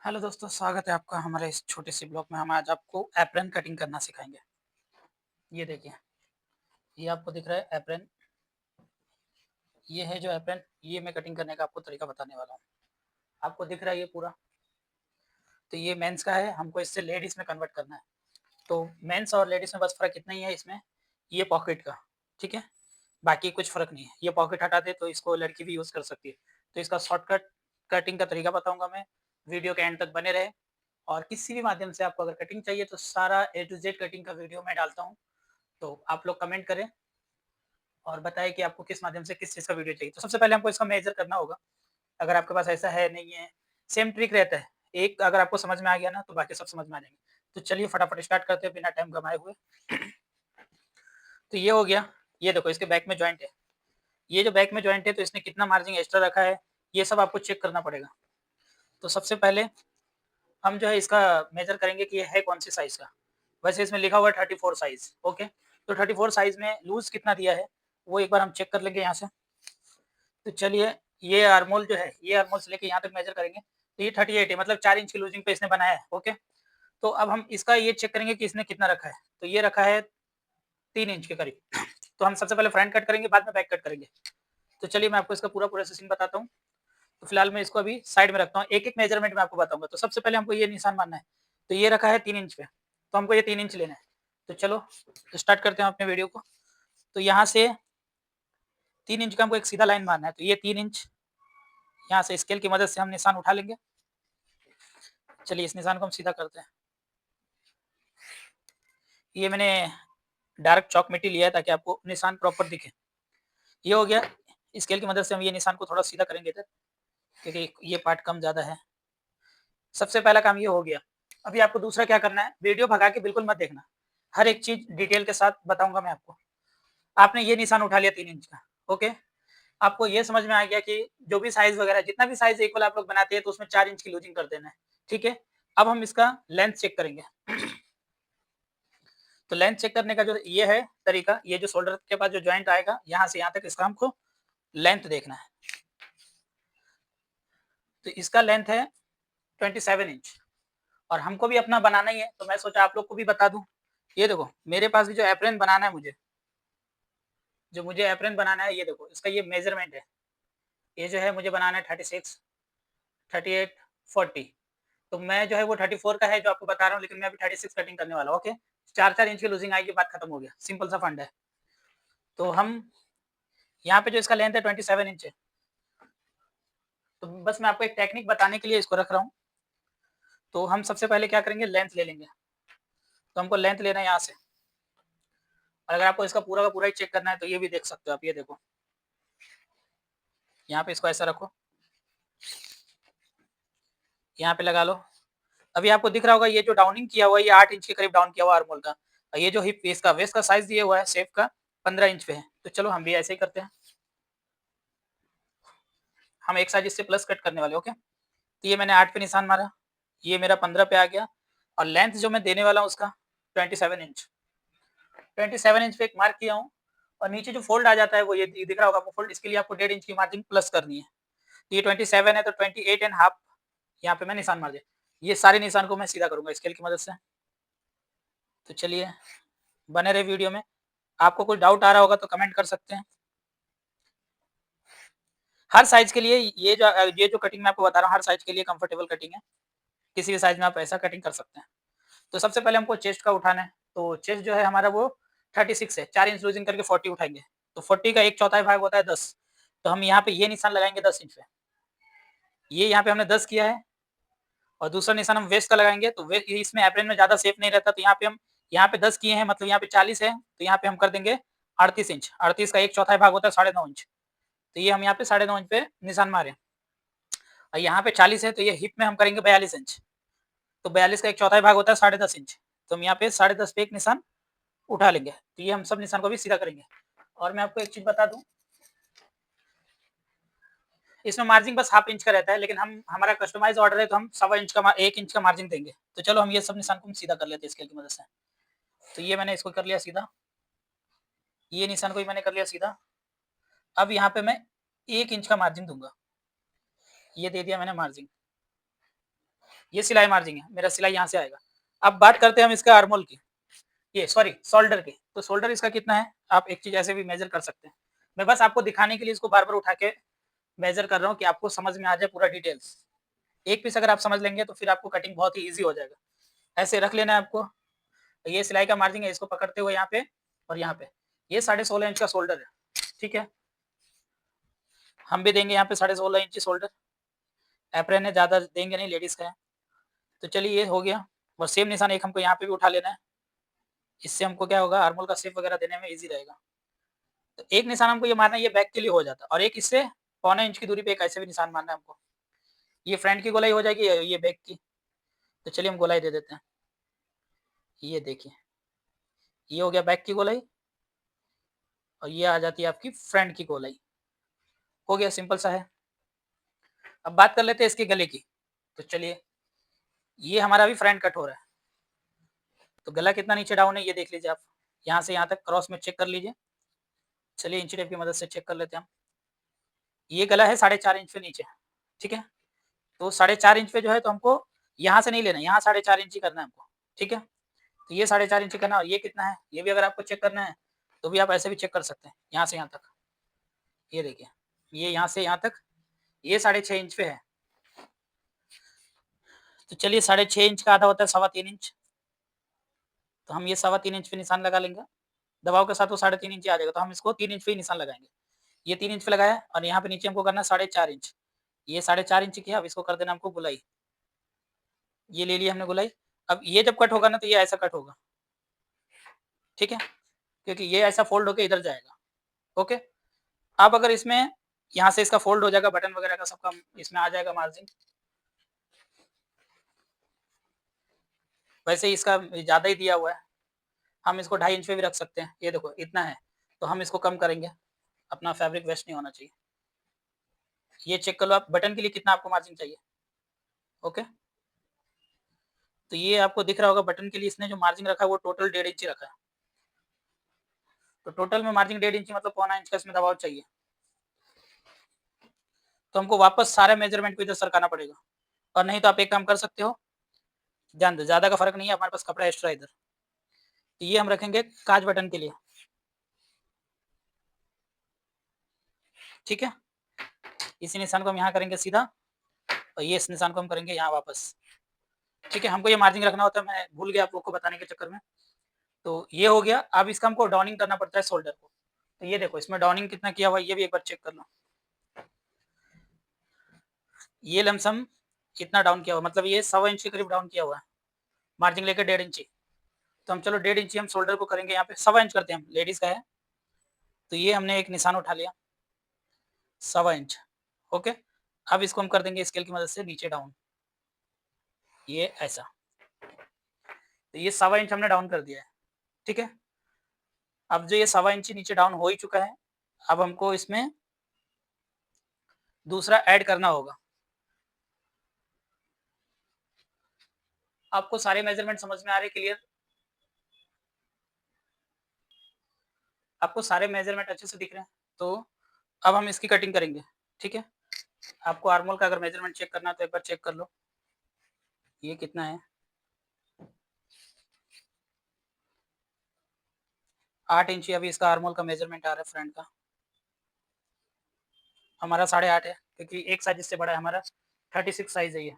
Hello दोस्तों, स्वागत है आपका हमारे इस छोटे से ब्लॉग में। हम आज आपको एप्रन कटिंग करना सिखाएँगे। ये देखिए, ये आपको दिख रहा है एप्रन, ये है जो एप्रन, ये मैं कटिंग करने का आपको तरीका बताने वाला हूँ। आपको दिख रहा है ये पूरा, तो ये मेंस का है, हमको इससे लेडीज़ में कन्वर्ट करना है। तो मेंस और लेडीज़ में बस फ़र्क इतना ही है इसमें, ये पॉकेट का, ठीक है? बाकी कुछ फ़र्क नहीं है। ये पॉकेट हटा दें तो इसको लड़की भी यूज़ कर सकती है। तो इसका शॉर्टकट कटिंग का तरीका बताऊँगा मैं, वीडियो के एंड तक बने रहें। और किसी भी माध्यम से आपको अगर कटिंग चाहिए तो सारा ए टू ज़ेड कटिंग का वीडियो मैं डालता हूँ। तो आप लोग कमेंट करें और बताएँ कि आपको किस माध्यम से किस चीज़ का वीडियो चाहिए। तो सबसे पहले हमको इसका मेज़र करना होगा। अगर आपके पास ऐसा है, नहीं है, सेम ट्रिक रहता है। एक अगर आपको समझ में आ गया ना तो बाकी सब समझ में आ जाएँगे। तो चलिए फटाफट स्टार्ट करते हैं बिना टाइम गँवाए हुए। तो ये हो गया, ये देखो इसके बैक में जॉइंट है। ये जो बैक में जॉइंट है तो इसने कितना मार्जिन एक्स्ट्रा रखा है, ये सब आपको चेक करना पड़ेगा। तो सबसे पहले हम जो है इसका मेज़र करेंगे कि ये है कौन-सी साइज़ का। वैसे इसमें लिखा हुआ है 34 साइज़, ओके। तो 34 साइज़ में लूज़ कितना दिया है, वो एक बार हम चेक कर लेंगे यहाँ से। तो चलिए, ये आर्महोल जो है, ये आर्महोल से लेके यहाँ तक मेज़र करेंगे, तो ये 38 है, मतलब 4 इंच की लूज़िंग पे इसने बनाया है, ओके। तो अब हम इसका ये चेक करेंगे कि इसने कितना रखा है, तो ये रखा है 3 इंच के करीब। तो हम सबसे पहले फ्रंट कट करेंगे, बाद में बैक कट करेंगे। तो चलिए मैं आपको इसका पूरा प्रोसेसिंग बताता हूँ। तो फिलहाल मैं इसको अभी साइड में रखता हूँ, एक-एक मेज़रमेंट मैं आपको बताऊँगा। तो सबसे पहले हमको ये निशान मानना है, तो ये रखा है 3 इंच पे, तो हमको ये 3 इंच लेना है। तो चलो स्टार्ट करते हैं अपने वीडियो को। तो यहाँ से 3 इंच का हमको एक सीधा लाइन मारना है, तो ये 3 इंच यहाँ से स्केल की मदद से हम निशान उठा लेंगे। चलिए इस निशान को हम सीधा करते हैं। ये मैंने डार्क चॉक मिट्टी लिया है ताकि आपको निशान प्रॉपर दिखे। ये हो गया, स्केल की मदद से हम ये निशान को थोड़ा सीधा करेंगे इधर, क्योंकि ये पार्ट कम ज़्यादा है। सबसे पहला काम ये हो गया। अभी आपको दूसरा क्या करना है, वीडियो भगा के बिल्कुल मत देखना। हर एक चीज़ डिटेल के साथ बताऊँगा मैं आपको। आपने ये निशान उठा लिया 3 इंच का, ओके। आपको ये समझ में आ गया कि जो भी साइज़ वगैरह जितना भी साइज़ इक्वल आप लोग बनाते हैं तो उसमें 4 इंच की लूज़िंग कर देना है, ठीक है। अब हम इसका लेंथ चेक करेंगे। तो लेंथ चेक करने का जो ये है तरीका, ये जो शोल्डर के पास जो जॉइंट आएगा, यहाँ से यहाँ तक इसका हमको लेंथ देखना है। तो इसका लेंथ है 27 इंच और हमको भी अपना बनाना ही है, तो मैं सोचा आप लोग को भी बता दूँ। ये देखो, मेरे पास भी जो एप्रन बनाना है मुझे, जो मुझे एप्रन बनाना है, ये देखो, इसका ये मेज़रमेंट है। ये जो है मुझे बनाना है 36, 38, 40। तो मैं जो है वो 34 का है जो आपको बता रहा हूँ, लेकिन मैं अभी 36 कटिंग करने वाला हूँ, ओके। 4-4 इंच की लूज़िंग आएगी, बात खत्म हो गया, सिंपल सा फंडा है। तो हम यहाँ पे जो इसका लेंथ है 27 इंच है। तो बस मैं आपको एक टेक्निक बताने के लिए इसको रख रहा हूँ। तो हम सबसे पहले क्या करेंगे, लेंथ ले लेंगे। तो हमको लेंथ लेना है यहाँ से। और अगर आपको इसका पूरा का पूरा ही चेक करना है तो ये भी देख सकते हो आप, ये देखो। यहाँ पे इसको ऐसा रखो, यहाँ पे लगा लो। अभी आपको दिख रहा होगा ये जो डाउनिंग किया हुआ है, ये 8 इंच के करीब डाउन किया हुआ है आर्महोल का। और ये जो हिप वेस्ट का साइज़ दिया हुआ है शेप का, 15 इंच पे है। तो चलो हम भी ऐसे ही करते हैं। हम एक साइड इससे प्लस कट करने वाले, ओके। तो ये मैंने 8 पे निशान मारा, ये मेरा 15 पे आ गया और लेंथ जो मैं देने वाला हूँ उसका 27 इंच। 27 इंच पे एक मार्क किया हूँ और नीचे जो फोल्ड आ जाता है वो ये दिख रहा होगा आपको फोल्ड, इसके लिए आपको 1.5 इंच की मार्जिन प्लस करनी है। तो ये 27 है तो 28 एंड हाफ यहाँ पे मैं निशान मार दिया। ये सारे निशान को मैं सीधा करूँगा स्केल की मदद से। तो चलिए बने रहे वीडियो में। आपको कोई डाउट आ रहा होगा तो कमेंट कर सकते हैं। हर साइज़ के लिए ये जो कटिंग मैं आपको बता रहा हूँ, हर साइज़ के लिए कंफर्टेबल कटिंग है। किसी भी साइज़ में आप ऐसा कटिंग कर सकते हैं। तो सबसे पहले हमको चेस्ट का उठाना है। तो चेस्ट जो है हमारा वो 36 है, 4 इंच लूज़िंग करके 40 उठाएँगे। तो 40 का 1/4 भाग होता है 10। तो हम यहाँ पे ये निशान लगाएँगे 10 इंच पे। ये यहाँ पे हमने 10 किया है और दूसरा निशान हम वेस्ट का लगाएँगे, तो वे इसमें एप्रन में ज़्यादा शेप नहीं रहता, तो यहाँ पे हम यहाँ पे 10 किए हैं, मतलब यहाँ पे 40 है, तो यहाँ पे हम कर देंगे 38 इंच। 38 का 1/4 भाग होता है 9.5 इंच। तो ये हम यहाँ पे 9.5 इंच पे निशान मारे और यहाँ पे 40 है, तो ये हिप में हम करेंगे 42 इंच। तो 42 का 1/4 भाग होता है 10.5 इंच। तो हम यहाँ पे 10.5 पे एक निशान उठा लेंगे। तो ये हम सब निशान को भी सीधा करेंगे। और मैं आपको एक चीज़ बता दूँ, इसमें मार्जिन बस हाफ इंच का रहता है, लेकिन हम हमारा कस्टमाइज़ ऑर्डर है तो हम सवा इंच का 1 इंच का मार्जिन देंगे। तो चलो हम ये सब निशान को हम सीधा कर लेते हैं स्केल की मदद से। तो ये मैंने इसको कर लिया सीधा, ये निशान को भी मैंने कर लिया सीधा। अब यहाँ पे मैं 1 इंच का मार्जिन दूँगा। ये दे दिया मैंने मार्जिन। ये सिलाई मार्जिन है, मेरा सिलाई यहाँ से आएगा। अब बात करते हैं हम इसका आर्मोल की, ये सॉरी शोल्डर की। तो शोल्डर इसका कितना है, आप एक चीज़ ऐसे भी मेज़र कर सकते हैं। मैं बस आपको दिखाने के लिए इसको बार-बार उठा के मेज़र कर रहा हूँ कि आपको समझ में आ जाए पूरा डिटेल्स। एक पीस अगर आप समझ लेंगे तो फिर आपको कटिंग बहुत ही ईज़ी हो जाएगा। ऐसे रख लेना है आपको। ये सिलाई का मार्जिन है, इसको पकड़ते हुए यहाँ पे और यहाँ पे। ये 16.5 इंच का शोल्डर है, ठीक है? हम भी देंगे यहाँ पे 16.5 इंची शोल्डर। एप्रन है, ज़्यादा देंगे नहीं, लेडीज़ का है। तो चलिए ये हो गया और सेम निशान एक हमको यहाँ पे भी उठा लेना है। इससे हमको क्या होगा, आर्मोल का शेप वगैरह देने में ईज़ी रहेगा। तो एक निशान हमको ये मारना है, ये बैक के लिए हो जाता है और एक इससे पौने इंच की दूरी पे एक ऐसे भी निशान मारना है हमको। ये फ्रंट की गोलाई हो जाएगी, ये बैक की। तो चलिए हम गोलाई दे देते हैं। ये देखिए, ये हो गया बैक की गोलाई और ये आ जाती है आपकी फ्रंट की गोलाई। हो गया, सिंपल सा है। अब बात कर लेते हैं इसके गले की। तो चलिए, ये हमारा अभी फ्रंट कट हो रहा है। तो गला कितना नीचे डाउन है ये देख लीजिए आप। यहाँ से यहाँ तक क्रॉस में चेक कर लीजिए। चलिए इंची टेप की मदद से चेक कर लेते हैं हम। ये गला है 4.5 इंच पे नीचे, ठीक है? तो 4.5 इंच पे जो है तो हमको यहाँ से नहीं लेना है, यहाँ 4.5 इंच ही करना है हमको, ठीक है? तो ये 4.5 इंच करना है और ये कितना है, ये भी अगर आपको चेक करना है, तो भी आप ऐसे भी चेक कर सकते हैं, यहाँ से यहाँ तक। ये देखिए, ये यहाँ से यहाँ तक, ये 6.5 इंच पे है। तो चलिए 6.5 इंच का आधा होता है 3.25 इंच। तो हम ये 3.25 इंच पे निशान लगा लेंगे। दबाव के साथ वो 3.5 इंच ही आ जाएगा, तो हम इसको 3 इंच पे ही निशान लगाएँगे। ये 3 इंच पे लगाया और यहाँ पे नीचे हमको करना है 4.5 इंच। ये 4.5 इंच किया, अब इसको कर देना हमको गोलाई। ये ले लिया हमने गोलाई। अब ये जब कट होगा ना तो ये ऐसा कट होगा, ठीक है? क्योंकि ये ऐसा फ़ोल्ड होके इधर जाएगा, ओके? अब अगर इसमें यहाँ से इसका फ़ोल्ड हो जाएगा, बटन वगैरह का सबका इसमें आ जाएगा मार्जिन। वैसे ही इसका ज़्यादा ही दिया हुआ है, हम इसको 2.5 इंच पे भी रख सकते हैं। ये देखो इतना है, तो हम इसको कम करेंगे, अपना फैब्रिक वेस्ट नहीं होना चाहिए। ये चेक कर लो आप, बटन के लिए कितना आपको मार्जिन चाहिए, ओके? तो ये आपको दिख रहा होगा, बटन के लिए इसने जो मार्जिन रखा है वो टोटल 1.5 इंच ही रखा है। तो टोटल में मार्जिन 1.5 इंच मतलब पौना इंच का इसमें दबाव चाहिए। तो हमको वापस सारे मेजरमेंट को इधर सरकाना पड़ेगा और नहीं तो आप एक काम कर सकते हो, ध्यान दो ज़्यादा का फ़र्क नहीं है, हमारे पास कपड़ा एक्स्ट्रा है इधर। तो ये हम रखेंगे काज बटन के लिए, ठीक है? इसी निशान को हम यहाँ करेंगे सीधा और ये इस निशान को हम करेंगे यहाँ वापस, ठीक है? हमको ये मार्जिन रखना होता है, मैं भूल गया आप लोग को बताने के चक्कर में। तो ये हो गया, अब इसका हमको डाउनिंग करना पड़ता है शोल्डर को। तो ये देखो इसमें डाउनिंग कितना किया हुआ है ये भी एक बार चेक कर लो। ये लमसम कितना डाउन किया हुआ, मतलब ये 1.25 इंच के करीब डाउन किया हुआ है, मार्जिन लेके 1.5 इंची। तो हम चलो 1.5 इंची हम शोल्डर को करेंगे, यहाँ पे 1.25 इंच करते हैं हम, लेडीज़ का है। तो ये हमने एक निशान उठा लिया, 1.25 इंच, ओके? अब इसको हम कर देंगे स्केल की मदद से नीचे डाउन, ये ऐसा। तो ये 1.25 इंच हमने डाउन कर दिया है, ठीक है? अब जो ये 1.25 इंची नीचे डाउन हो ही चुका है, अब हमको इसमें दूसरा ऐड करना होगा। आपको सारे मेज़रमेंट समझ में आ रहे हैं क्लियर? आपको सारे मेज़रमेंट अच्छे से दिख रहे हैं? तो अब हम इसकी कटिंग करेंगे, ठीक है? आपको आर्मोल का अगर मेज़रमेंट चेक करना है तो एक बार चेक कर लो। ये कितना है? 8 इंची अभी इसका आर्मोल का मेज़रमेंट आ रहा है फ्रंट का। हमारा 8.5 है क्योंकि एक साइज़ इससे बड़ा है हमारा, 36 साइज़ है ये।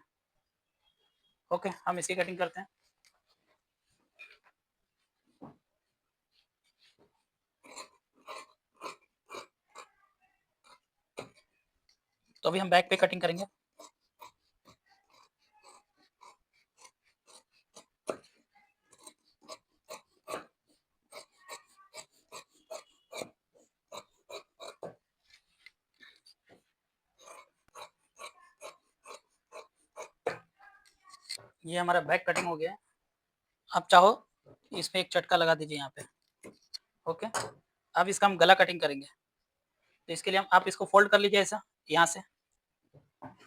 ओके, हम इसकी कटिंग करते हैं। तो अभी हम बैक पे कटिंग करेंगे। ये हमारा बैक कटिंग हो गया है। आप चाहो इसमें एक चटका लगा दीजिए यहाँ पे, ओके? अब इसका हम गला कटिंग करेंगे। तो इसके लिए हम आप इसको फ़ोल्ड कर लीजिए ऐसा, यहाँ से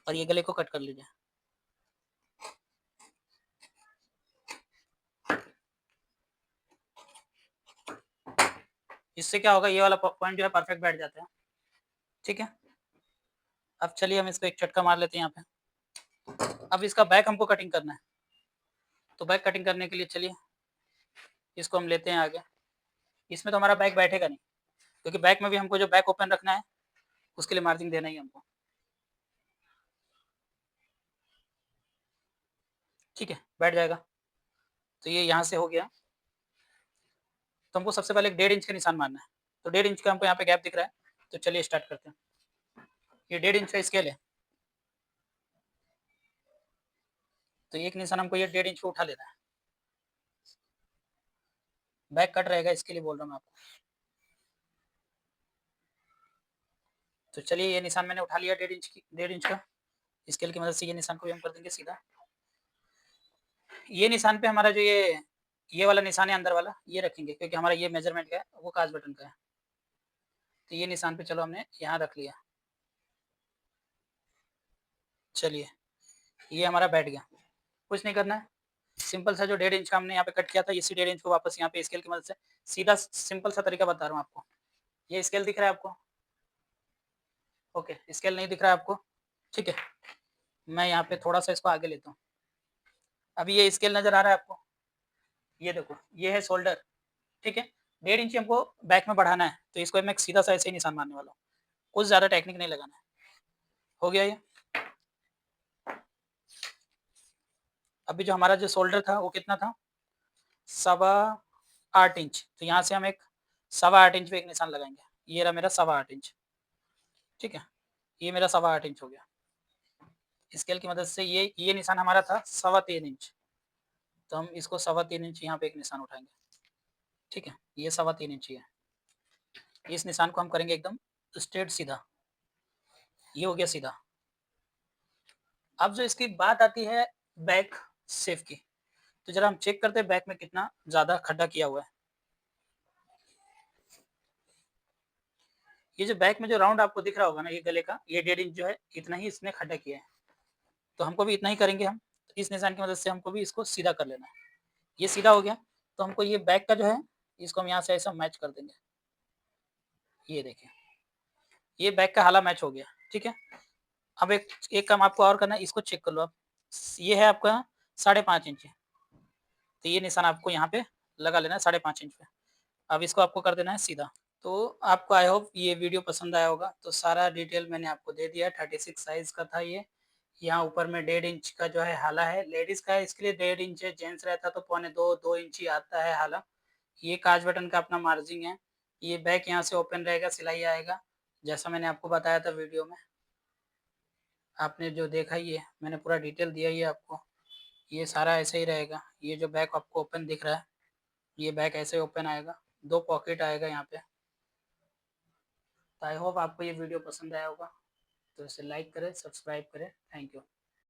और ये गले को कट कर लीजिए। इससे क्या होगा, ये वाला पॉइंट जो है परफेक्ट बैठ जाता है, ठीक है? अब चलिए हम इसको एक चटका मार लेते हैं यहाँ पे। अब इसका बैक हमको कटिंग करना है, तो बैक कटिंग करने के लिए चलिए इसको हम लेते हैं आगे। इसमें तो हमारा बैक बैठेगा नहीं, क्योंकि बैक में भी हमको जो बैक ओपन रखना है उसके लिए मार्जिन देना ही हमको। ठीक है, बैठ जाएगा। तो ये यहाँ से हो गया। तो हमको सबसे पहले 1.5 इंच का निशान मारना है। तो 1.5 इंच का हमको यहाँ पे गैप दिख रहा है, तो चलिए स्टार्ट करते हैं। ये 1.5 इंच का स्केल है, तो एक निशान हमको ये 1.5 इंच पे उठा लेना है। बैक कट रहेगा, इसके लिए बोल रहा हूँ मैं आपको। तो चलिए ये निशान मैंने उठा लिया 1.5 इंच का। स्केल की मदद से ये निशान को भी हम कर देंगे सीधा। ये निशान पे हमारा जो ये वाला निशान है अंदर वाला, ये रखेंगे, क्योंकि हमारा ये मेजरमेंट का है, वो काज बटन का है। तो ये निशान पे चलो हमने यहाँ रख लिया। चलिए ये हमारा बैठ गया। कुछ नहीं करना है, सिंपल सा जो 1.5 इंच का हमने यहाँ पे कट किया था, इसी 1.5 इंच को वापस यहाँ पे स्केल की मदद से सीधा, सिंपल सा तरीका बता रहा हूँ आपको। ये स्केल दिख रहा है आपको? ओके, स्केल नहीं दिख रहा है आपको? ठीक है, मैं यहाँ पे थोड़ा सा इसको आगे लेता हूँ। अभी ये स्केल नजर आ रहा है आपको? ये देखो, ये है शोल्डर। ठीक है, 1.5 इंच हमको बैक में बढ़ाना है, तो इसको मैं सीधा सा ऐसे ही निशान मारने वाला हूँ। कुछ ज्यादा टेक्निक नहीं लगाना है। हो गया ये। अभी जो हमारा जो शोल्डर था वो कितना था? 8.25 इंच। तो यहाँ से हम एक 8.25 इंच पे एक निशान लगाएंगे। ये रहा मेरा 8.25 इंच। ठीक है, ये मेरा 8.25 इंच हो गया। स्केल की मदद से ये निशान हमारा था 3.25 इंच, तो हम इसको 3.25 इंच यहाँ पे एक निशान उठाएंगे। ठीक है, ये 3.25 इंच ही है। इस निशान को हम करेंगे एकदम स्ट्रेट सीधा। ये हो गया सीधा। अब जो इसकी बात आती है बैक शेप की, तो जरा हम चेक करते हैं बैक में कितना ज्यादा खड्डा किया हुआ है। ये जो बैक में जो राउंड आपको दिख रहा होगा ना, ये गले का, ये 1.5 इंच जो है, इतना ही इसने खड्डा किया है। तो हमको भी इतना ही करेंगे हम। इस निशान की मदद से हमको भी इसको सीधा कर लेना है। ये सीधा हो गया, तो हमको ये बैक का जो है, इसको हम यहाँ से ऐसा मैच कर देंगे। ये देखिए, ये बैक का हाला मैच हो गया। ठीक है, अब एक काम आपको और करना है, इसको चेक कर लो आप। ये है आपका 5.5 इंच, तो ये निशान आपको यहाँ पे लगा लेना है 5.5 इंच पे। अब इसको आपको कर देना है सीधा। तो आपको आई होप ये वीडियो पसंद आया होगा। तो सारा डिटेल मैंने आपको दे दिया। 36 साइज का था ये। यहाँ ऊपर में 1.5 इंच का जो है हाला है, लेडीज का है, इसके लिए 1.5 इंच है। जेंट्स रहता तो 2.25 इंच ही आता है हाला। ये काज बटन का अपना मार्जिंग है। ये बैक यहाँ से ओपन रहेगा, सिलाई आएगा, जैसा मैंने आपको बताया था वीडियो में। आपने जो देखा, ये मैंने पूरा डिटेल दिया ही है आपको। ये सारा ऐसे ही रहेगा। ये जो बैक आपको ओपन दिख रहा है, ये बैक ऐसे ओपन आएगा, 2 पॉकेट आएगा यहाँ पे। तो आई होप आपको ये वीडियो पसंद आया होगा। तो इसे लाइक करें, सब्सक्राइब करें। Thank you.